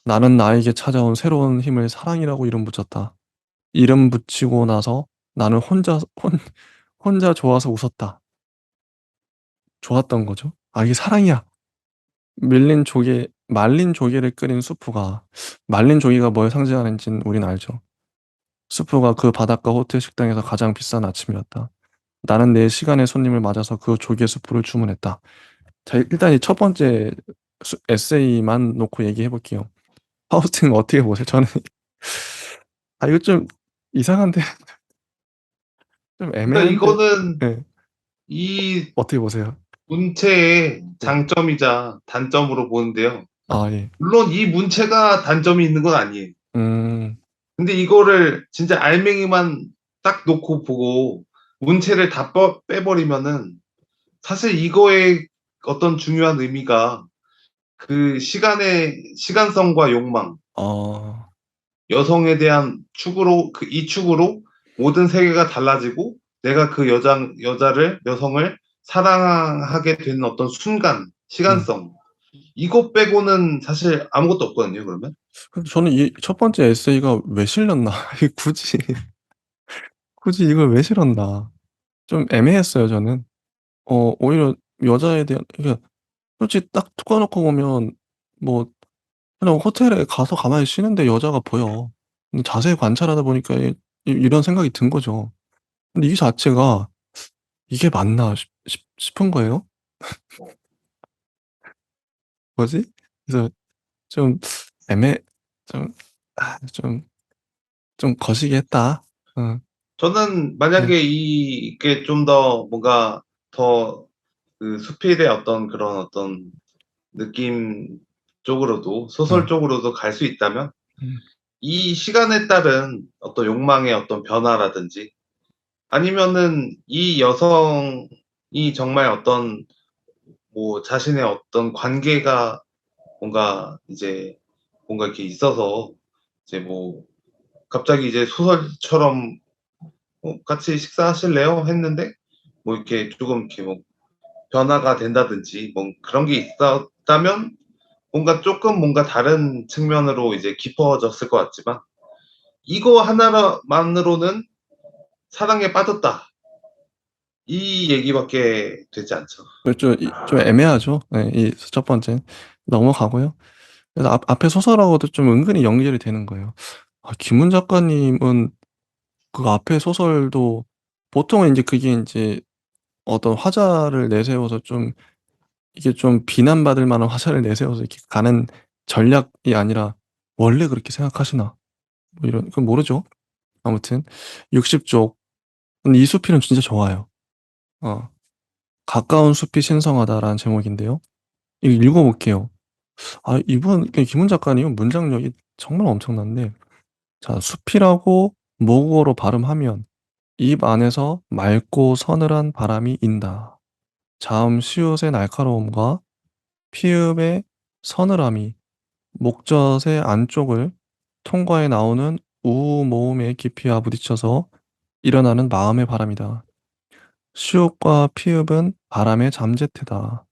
"나는 나에게 찾아온 새로운 힘을 사랑이라고 이름 붙였다. 이름 붙이고 나서 나는 혼자 좋아서 웃었다." 좋았던 거죠. 이게 사랑이야. 말린 조개를 끓인 수프가 말린 조개가 뭘 상징하는지는 우린 알죠. 수프가 그 바닷가 호텔 식당에서 가장 비싼 아침이었다. 나는 내 시간의 손님을 맞아서 그 조개 수프를 주문했다. 자 일단 이 첫 번째 에세이만 놓고 얘기해 볼게요. 파우스트는 어떻게 보세요? 저는 이거 좀 이상한데 좀 그러니까 애매한데 이거는 예. 이 어떻게 보세요? 문체의 네. 장점이자 단점으로 보는데요. 예. 물론 이 문체가 단점이 있는 건 아니에요. 음. 근데 이거를 진짜 알맹이만 딱 놓고 보고 문체를 다 빼버리면은 사실 이거의 어떤 중요한 의미가 그 시간의 시간성과 욕망, 어. 여성에 대한 축으로 이 축으로 모든 세계가 달라지고 내가 그 여성을 사랑하게 되는 어떤 순간, 음. 시간성 이것 빼고는 사실 아무것도 없거든요. 그러면 근데 저는 이 첫 번째 에세이가 왜 실렸나 이 굳이 이걸 왜 실었나 좀 애매했어요 저는. 오히려 여자에 대한 그러니까 솔직히 딱 툭 까놓고 보면 뭐 그냥 호텔에 가서 가만히 쉬는데 여자가 보여. 근데 자세히 관찰하다 보니까 이런 생각이 든 거죠. 근데 이 자체가 '이게 맞나?' 싶은 거예요. 뭐지? 그래서 좀 애매 좀 좀 거시기 했다. 어 저는 네. 만약에 이게 좀 더 뭔가 더 그 수필의 어떤 그런 어떤 느낌 쪽으로도 소설 네. 쪽으로도 갈 수 있다면 음. 이 시간에 따른 어떤 욕망의 어떤 변화라든지 아니면은 이 여성이 정말 어떤 뭐 자신의 어떤 관계가 뭔가 이제 뭔가 이렇게 있어서 이제 뭐 갑자기 이제 소설처럼 같이 식사하실래요? 했는데 뭐 이렇게 조금 이렇게 뭐 변화가 된다든지 뭐 그런 게 있었다면 뭔가 조금 뭔가 다른 측면으로 이제 깊어졌을 것 같지만 이거 하나만으로는 사랑에 빠졌다. 이 얘기밖에 되지 않죠. 그렇죠. 좀 애매하죠. 네, 이 첫 번째 넘어가고요. 그래서 앞에 소설하고도 좀 은근히 연결이 되는 거예요. 김훈 작가님은 그 앞에 소설도 보통은 인제 그게 인제 어떤 화자를 내세워서 좀 이게 좀 비난받을 만한 화자를 내세워서 이렇게 가는 전략이 아니라 '원래 그렇게 생각하시나?' 뭐 이런 그건 모르죠. 아무튼 60쪽 이 수필은 진짜 좋아요. 어 '가까운 숲이 신성하다.'라는 제목인데요. 이거 읽어 볼게요. 이분 김훈 작가님은 문장력이 정말 엄청난데 자 숲이라고 모국어로 발음하면 입 안에서 맑고 서늘한 바람이 인다. 자음 시옷의 날카로움과 피읍의 서늘함이 목젖의 안쪽을 통과해 나오는 우우 모음의 깊이와 부딪혀서 일어나는 마음의 바람이다. 시옷과 피읍은 바람의 잠재태다.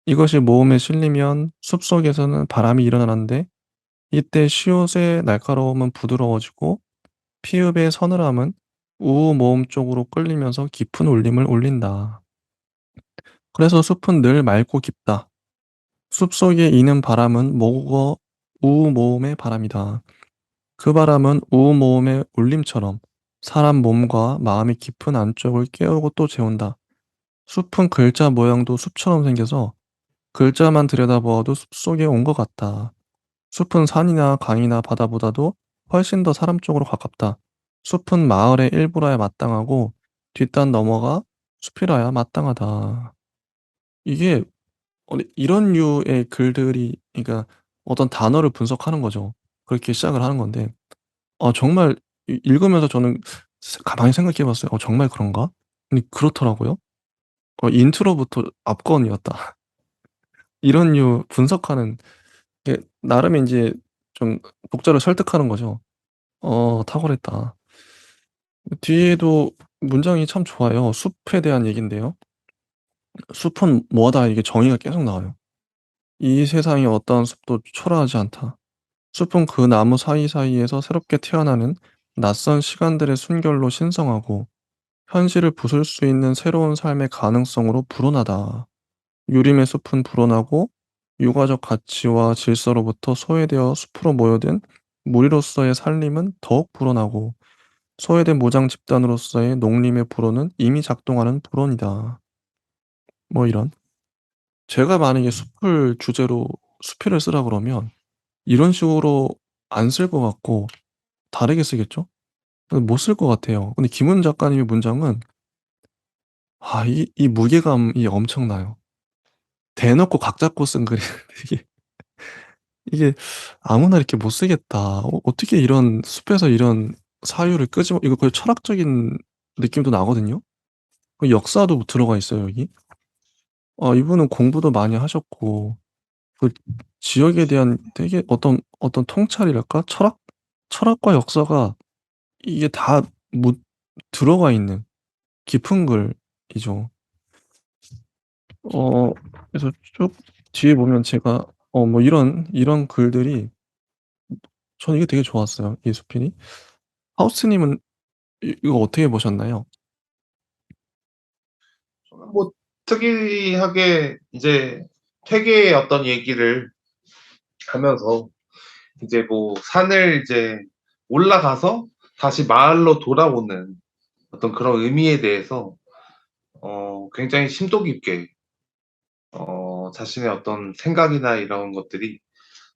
이것이 모음에 실리면 숲속에서는 바람이 일어나는데 이때 시옷의 날카로움은 부드러워지고 피읍의 서늘함은 우우 모음 쪽으로 끌리면서 깊은 울림을 올린다. 그래서 숲은 늘 맑고 깊다. 숲속에 이는 바람은 모국어 우우 모음의 바람이다. 그 바람은 우우 모음의 울림처럼 사람 몸과 마음의 깊은 안쪽을 깨우고 또 재운다. 숲은 글자 모양도 숲처럼 생겨서 글자만 들여다보아도 숲속에 온 것 같다. 숲은 산이나 강이나 바다보다도 훨씬 더 사람 쪽으로 가깝다. 숲은 마을의 일부라야 마땅하고 뒷단 넘어가 숲이라야 마땅하다. 이게 이런 류의 글들이 그러니까 어떤 단어를 분석하는 거죠. 그렇게 시작을 하는 건데 정말 읽으면서 저는 가만히 생각해 봤어요. '정말 그런가?' 근데 그렇더라고요. 인트로부터 압권이었다. 이런 류 분석하는 게 나름 인제 좀 독자를 설득하는 거죠. 탁월했다. 뒤에도 문장이 참 좋아요. 숲에 대한 얘기인데요. "숲은 뭐하다." 이게 정의가 계속 나와요. "이 세상의 어떠한 숲도 초라하지 않다. 숲은 그 나무 사이사이에서 새롭게 태어나는 낯선 시간들의 순결로 신성하고 현실을 부술 수 있는 새로운 삶의 가능성으로 불어나다. 유림의 숲은 불어나고 유가적 가치와 질서로부터 소외되어 숲으로 모여든 무리로서의 살림은 더욱 불어나고 소외된 무장 집단으로서의 농림의 불호는 이미 작동하는 불원이다." 뭐 이런. 제가 만약에 숲을 주제로 수필을 쓰라 그러면 이런 식으로 안 쓸 것 같고 다르게 쓰겠죠? 못 쓸 것 같아요. 근데 김훈 작가님의 문장은 이 무게감이 엄청나요. 대놓고 각 잡고 쓴 글이 이게 이게 '아무나 이렇게 못 쓰겠다. 어떻게 이런 숲에서 이런 사유를 끄집어' 이거 거의 철학적인 느낌도 나거든요. 그 역사도 들어가 있어요 여기. 이분은 공부도 많이 하셨고 그 지역에 대한 되게 어떤 통찰이랄까? 철학과 역사가 이게 다 묻 들어가 있는 깊은 글이죠. 그래서 쭉 뒤에 보면 제가 뭐 이런 글들이 저는 이게 되게 좋았어요, 이 수필이. 하우스 님은 이거 어떻게 보셨나요? 저는 뭐 특이하게 이제 퇴계의 어떤 얘기를 하면서 이제 뭐 산을 이제 올라가서 다시 마을로 돌아오는 어떤 그런 의미에 대해서 굉장히 심도 깊게 자신의 어떤 생각이나 이런 것들이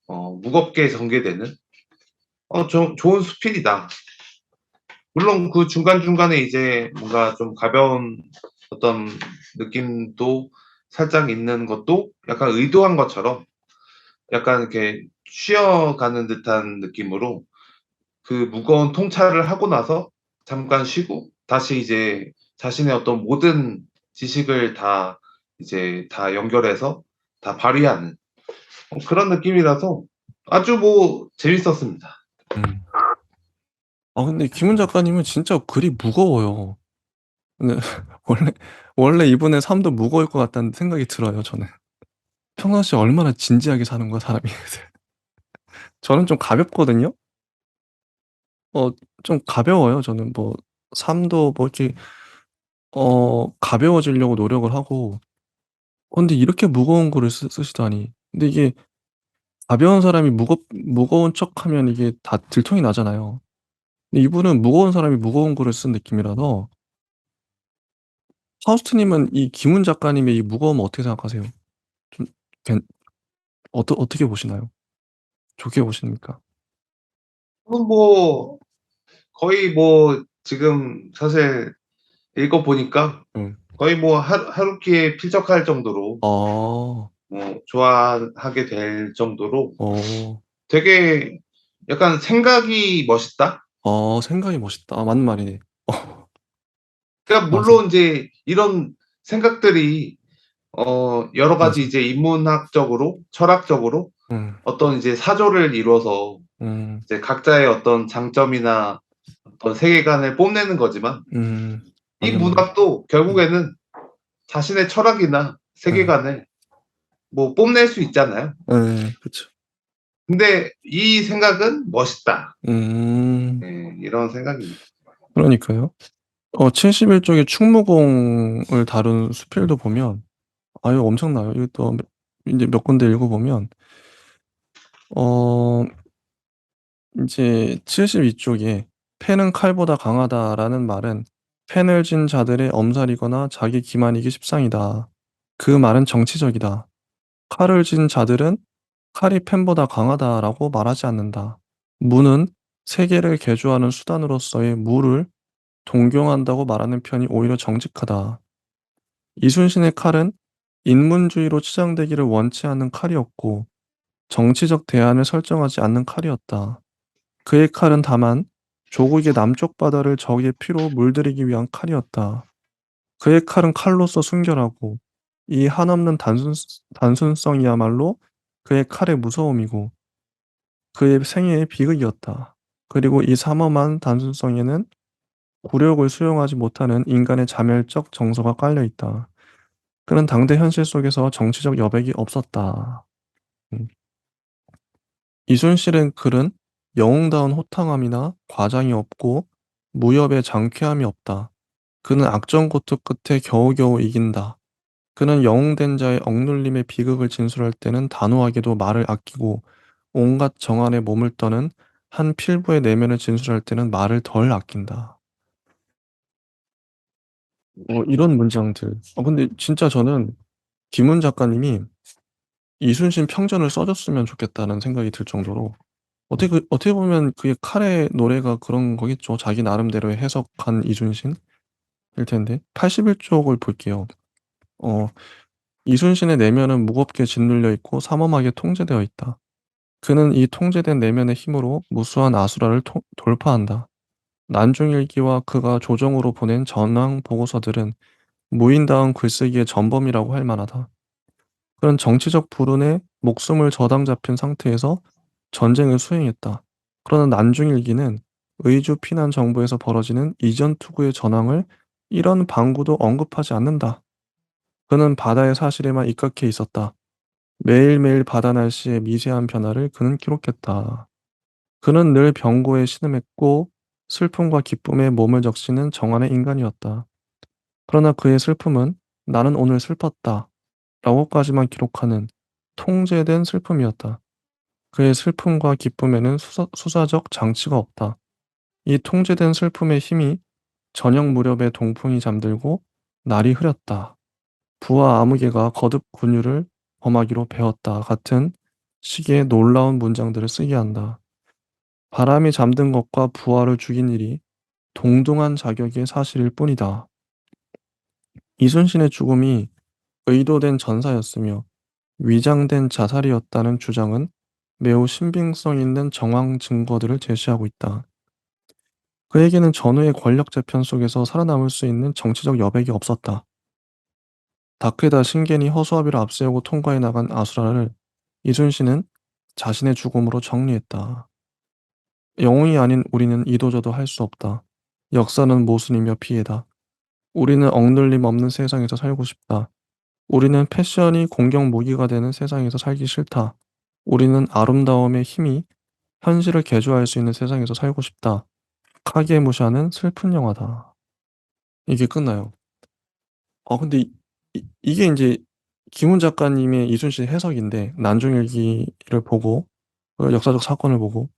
무겁게 전개되는 좋은 수필이다. 물론 그 중간중간에 이제 뭔가 좀 가벼운 어떤 느낌도 살짝 있는 것도 약간 의도한 것처럼 약간 이렇게 쉬어가는 듯한 느낌으로 그 무거운 통찰을 하고 나서 잠깐 쉬고 다시 이제 자신의 어떤 모든 지식을 다 이제 다 연결해서 다 발휘하는 그런 느낌이라서 아주 뭐 재밌었습니다. 음. 근데 김훈 작가님은 진짜 글이 무거워요. 근데 원래 원래 이분의 삶도 무거울 것 같다는 생각이 들어요, 저는. 평상시에 얼마나 진지하게 사는 거야, 사람이. 저는 좀 가볍거든요. 어 좀 가벼워요. 저는 뭐 삶도 뭐 이렇게 가벼워지려고 노력을 하고, 근데 이렇게 무거운 글을 쓰시다니. 근데 이게 가벼운 사람이 무거운 척하면 이게 다 들통이 나잖아요. 근데 이분은 무거운 사람이 무거운 글을 쓴 느낌이라서. 파우스트 님은 이 김훈 작가님의 이 무거움을 어떻게 생각하세요? 좀 괜 어떻게 보시나요? 좋게 보십니까? 뭐 거의 뭐 지금 사실 읽어 보니까 음. 거의 뭐 하루키에 필적할 정도로 아. 뭐 좋아하게 될 정도로 어. 되게 약간 생각이 멋있다? 생각이 멋있다. 맞는 말이네. 그러니까 맞아. 물론 이제 이런 생각들이 여러 가지 맞아. 이제 인문학적으로 철학적으로 음. 어떤 이제 사조를 이뤄서 음. 이제 각자의 어떤 장점이나 어떤 세계관을 뽐내는 거지만 음. 이 맞는 말이에요. 문학도 음. 결국에는 자신의 철학이나 예. 세계관을 뭐 뽐낼 수 있잖아요. 예. 그쵸. 근데 이 생각은 멋있다. 음. 예, 이런 생각입니다. 그러니까요. 71 쪽의 충무공을 다룬 수필도 보면 아유 엄청나요. 이것도 인제 몇 군데 읽어 보면 어 인제 72 쪽에 "패는 칼보다 강하다."라는 말은 "패를 진 자들의 엄살이거나 자기 기만이기 십상이다. 그 말은 정치적이다. 칼을 진 자들은 '칼이 펜보다 강하다.'라고 말하지 않는다. 무는 세계를 개조하는 수단으로서의 무를 동경한다고 말하는 편이 오히려 정직하다." 이순신의 칼은 인문주의로 치장되기를 원치 않는 칼이었고 정치적 대안을 설정하지 않는 칼이었다. 그의 칼은 다만 조국의 남쪽 바다를 적의 피로 물들이기 위한 칼이었다. 그의 칼은 칼로서 순결하고 이 한없는 단순성이야말로 그의 칼의 무서움이고 그의 생애의 비극이었다. 그리고 이 삼엄한 단순성에는 굴욕을 수용하지 못하는 인간의 자멸적 정서가 깔려 있다. 그는 당대 현실 속에서 정치적 여백이 없었다. 음. 이순실은 글은 영웅다운 호탕함이나 과장이 없고 무협의 장쾌함이 없다. 그는 악전고투 끝에 겨우겨우 이긴다. 그는 영웅된 자의 억눌림의 비극을 진술할 때는 단호하게도 말을 아끼고 온갖 정한에 몸을 떠는 한 필부의 내면을 진술할 때는 말을 덜 아낀다. 이런 문장들. 근데 진짜 저는 김훈 작가님이 이순신 평전을 써 줬으면 좋겠다는 생각이 들 정도로, 어떻게 보면 그게 칼의 노래가 그런 거겠죠. 자기 나름대로의 해석한 이순신일 텐데 81 쪽을 볼게요. 어 "이순신의 내면은 무겁게 짓눌려 있고 삼엄하게 통제되어 있다. 그는 이 통제된 내면의 힘으로 무수한 아수라를 돌파한다. 난중일기와 그가 조정으로 보낸 전황 보고서들은 무인다운 글쓰기의 전범이라고 할 만하다. 그는 정치적 불운에 목숨을 저당 잡힌 상태에서 전쟁을 수행했다. 그러나 난중일기는 의주 피난 정부에서 벌어지는 이전 투구의 전황을 이런 방구도 언급하지 않는다. 그는 바다의 사실에만 입각해 있었다. 매일매일 바다 날씨의 미세한 변화를 그는 기록했다. 그는 늘 병고에 신음했고 슬픔과 기쁨에 몸을 적시는 정한의 인간이었다. 그러나 그의 슬픔은 나는 오늘 슬펐다 라고까지만 기록하는 통제된 슬픔이었다. 그의 슬픔과 기쁨에는 수사적 장치가 없다. 이 통제된 슬픔의 힘이 저녁 무렵에 동풍이 잠들고 날이 흐렸다. 부와 아무개가 거듭 군유를 범하기로 배웠다 같은 식의 놀라운 문장들을 쓰게 한다. 바람이 잠든 것과 부하를 죽인 일이 동등한 자격의 사실일 뿐이다. 이순신의 죽음이 의도된 전사였으며 위장된 자살이었다는 주장은 매우 신빙성 있는 정황 증거들을 제시하고 있다. 그에게는 전후의 권력 재편 속에서 살아남을 수 있는 정치적 여백이 없었다. 다케다 신겐이 허수아비를 앞세우고 통과해 나간 아수라를 이순신은 자신의 죽음으로 정리했다. 영웅이 아닌 우리는 이도저도 할 수 없다. 역사는 모순이며 피해다. 우리는 억눌림 없는 세상에서 살고 싶다. 우리는 패션이 공격 무기가 되는 세상에서 살기 싫다. 우리는 아름다움의 힘이 현실을 개조할 수 있는 세상에서 살고 싶다. 카게무샤는 슬픈 영화다. 이게 끝나요. 근데 이게 인제 김훈 작가님의 이순신 해석인데 난중일기를 보고 역사적 사건을 보고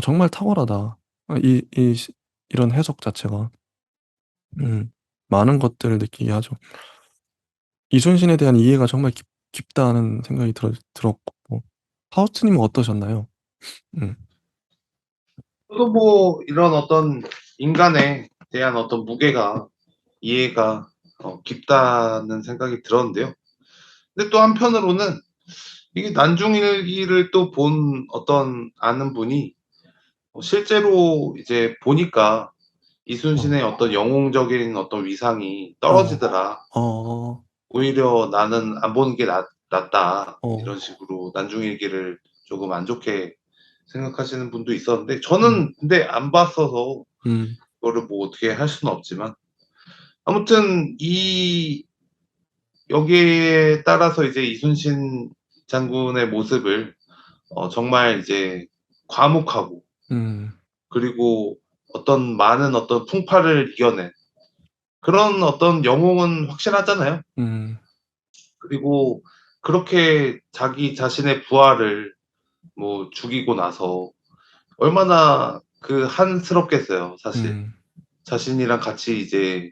정말 탁월하다. 이런 해석 자체가. 음. 많은 것들을 느끼게 하죠. 이순신에 대한 이해가 정말 깊다는 생각이 들었고 하우스님은 어떠셨나요? 음. 저도 뭐 이런 어떤 인간에 대한 어떤 무게가 이해가 깊다는 생각이 들었는데요. 근데 또 한편으로는 이게 난중일기를 또 본 어떤 아는 분이 실제로 이제 보니까 어. 이순신의 어떤 영웅적인 어떤 위상이 어. 떨어지더라. 어. 오히려 나는 안 보는 게 낫다. 어. 이런 식으로 난중일기를 조금 안 좋게 생각하시는 분도 있었는데 음. 저는 근데 안 봤어서 음. 그거를 뭐 어떻게 할 수는 없지만 아무튼 이 여기에 따라서 이제 이순신 장군의 모습을 정말 이제 과묵하고 음. 그리고 어떤 많은 어떤 풍파를 이겨낸 그런 어떤 영웅은 확실하잖아요. 음. 그리고 그렇게 자기 자신의 부하를 뭐 죽이고 나서 얼마나 그 한스럽겠어요, 사실. 음. 자신이랑 같이 이제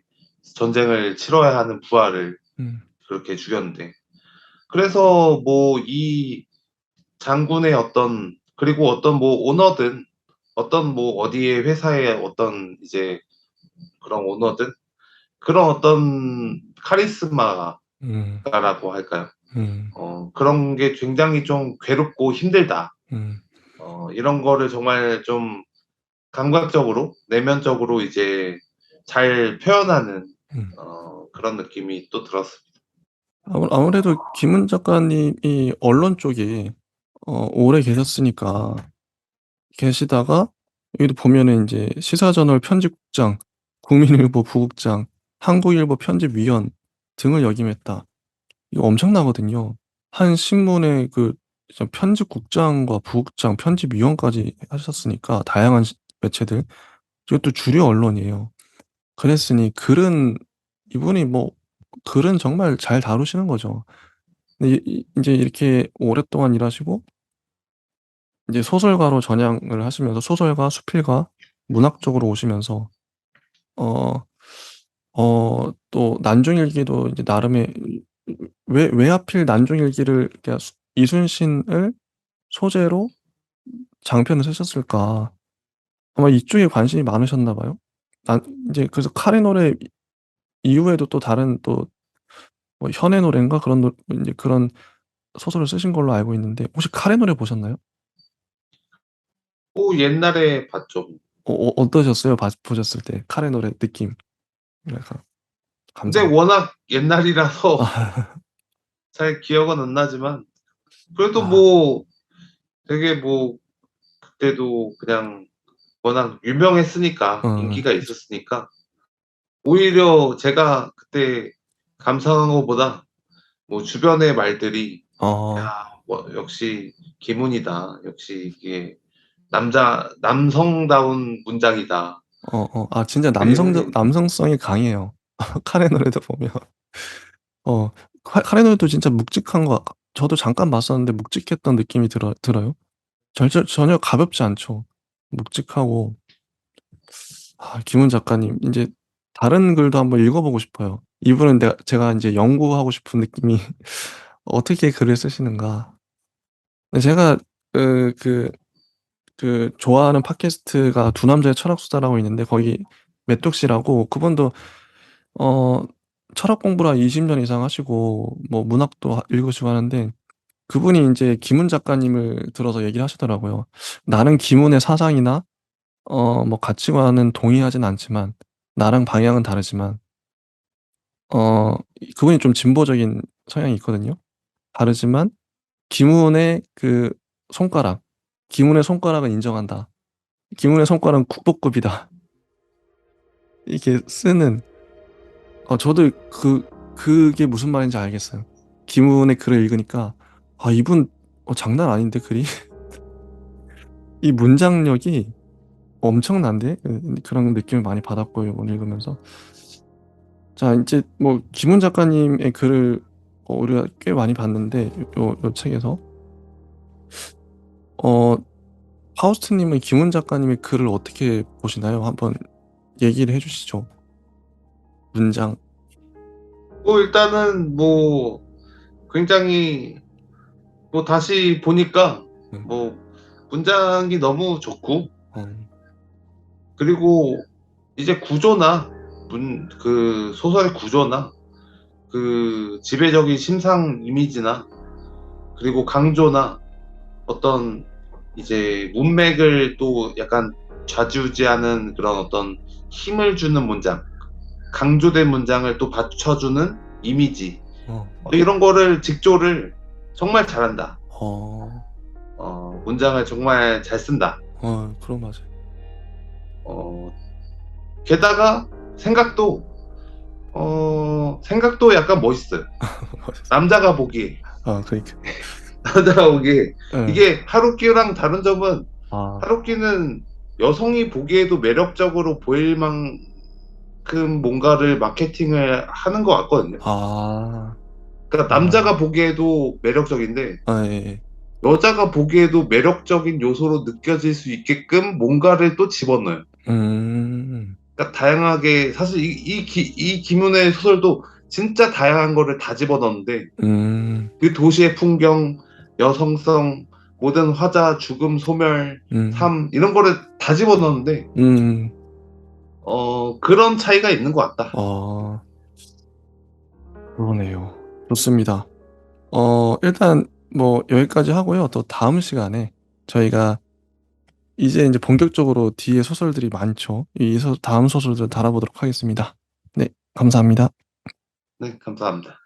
전쟁을 치러야 하는 부하를 음. 그렇게 죽였는데. 그래서 뭐 이 장군의 어떤 그리고 어떤 뭐 오너든 어떤 뭐 어디의 회사의 어떤 이제 그런 오너든 그런 어떤 카리스마라고 음. 할까요? 음. 그런 게 굉장히 좀 괴롭고 힘들다. 음. 이런 거를 정말 좀 감각적으로 내면적으로 이제 잘 표현하는 음. 그런 느낌이 또 들었습니다. 아무래도 김은 작가님이 언론 쪽에 오래 계시다가 여기도 보면은 인제 시사저널 편집국장, 국민일보 부국장, 한국일보 편집위원 등을 역임했다. 이거 엄청나거든요. 한 신문의 진짜 편집국장과 부국장, 편집위원까지 하셨으니까 다양한 매체들. 이것도 주류 언론이에요. 그랬으니 이분이 뭐 글은 정말 잘 다루시는 거죠. 근데 인제 이렇게 오랫동안 일하시고 이제 소설가로 전향을 하시면서 소설가, 수필가, 문학 쪽으로 오시면서 어 또 난중일기도 이제 나름의 왜 하필 난중일기를 그러니까 이순신을 소재로 장편을 쓰셨을까? 아마 이쪽에 관심이 많으셨나 봐요. 난 인제 그래서 카레 노래 이후에도 또 다른 또 뭐 현의 노래인가 그런 인제 그런 소설을 쓰신 걸로 알고 있는데 혹시 카레 노래 보셨나요? 또 옛날에 봤죠. 어떠셨어요? 보셨을 때 카레 노래 느낌 약간 근데 감상. 워낙 옛날이라서 아. 잘 기억은 안 나지만 그래도 아. 뭐 되게 뭐 그때도 그냥 워낙 유명했으니까 인기가 그죠. 있었으니까 오히려 제가 그때 감상한 것보다 뭐 주변의 말들이 "야 어. 뭐 역시 김훈이다. 역시 이게 남성다운 문장이다." 진짜 이런 남성성이 강해요. 카레 노래도 보면. 어 카레 노래도 진짜 묵직한 거 저도 잠깐 봤었는데 묵직했던 느낌이 들어요. 전혀 가볍지 않죠. 묵직하고 김훈 작가님 인제 다른 글도 한번 읽어 보고 싶어요. 이분은 제가 인제 연구하고 싶은 느낌이 어떻게 글을 쓰시는가. 근데 제가 그 그 좋아하는 팟캐스트가 두 남자의 철학 수다라고 있는데 거기 매뚝 씨라고 그분도 어 철학 공부를 한 20년 이상 하시고 뭐 문학도 읽으시고 하는데 그분이 인제 김훈 작가님을 들어서 얘기를 하시더라고요. "나는 김훈의 사상이나 뭐 가치관은 동의하진 않지만 나랑 방향은 다르지만 그분이 좀 진보적인 성향이 있거든요. 다르지만 김훈의 그 손가락, 김훈의 손가락은 인정한다. 김훈의 손가락은 국보급이다. 이렇게 쓰는 저도 그게 무슨 말인지 알겠어요. 김훈의 글을 읽으니까 이분 장난 아닌데 글이 이 문장력이 엄청난데 그런 느낌을 많이 받았고요 오늘 읽으면서. 자 이제 뭐 김훈 작가님의 글을 우리가 꽤 많이 봤는데 요 책에서 파우스트님은 김훈 작가님의 글을 어떻게 보시나요? 한번 얘기를 해주시죠. 문장. 일단은 뭐 굉장히 뭐 다시 보니까 음. 뭐 문장이 너무 좋고, 어. 그리고 이제 구조나 그 소설의 구조나 그 지배적인 심상 이미지나 그리고 강조나 어떤 이제 문맥을 또 약간 좌지우지하는 그런 어떤 힘을 주는 문장, 강조된 문장을 또 받쳐주는 이미지, 이런 거를 직조를 정말 잘한다. 문장을 정말 잘 쓴다. 그럼 맞아요. 게다가 생각도 약간 멋있어요. 남자가 보기에. 그러니까. 남자가 보기에. 예. 이게 하루키랑 다른 점은 아. 하루키는 여성이 보기에도 매력적으로 보일 만큼 뭔가를 마케팅을 하는 것 같거든요. 그러니까 남자가 보기에도 매력적인데 예. 여자가 보기에도 매력적인 요소로 느껴질 수 있게끔 뭔가를 또 집어넣어요. 그러니까 다양하게 사실 이 김은의 소설도 진짜 다양한 거를 다 집어넣는데 그 도시의 풍경, 여성성, 모든 화자, 죽음, 소멸, 삶 이런 거를 다 집어넣는데 그런 차이가 있는 것 같다. 그러네요. 좋습니다. 일단 뭐 여기까지 하고요. 또 다음 시간에 저희가 이제 본격적으로 뒤에 소설들이 많죠. 다음 소설들 다뤄보도록 하겠습니다. 네, 감사합니다. 네, 감사합니다.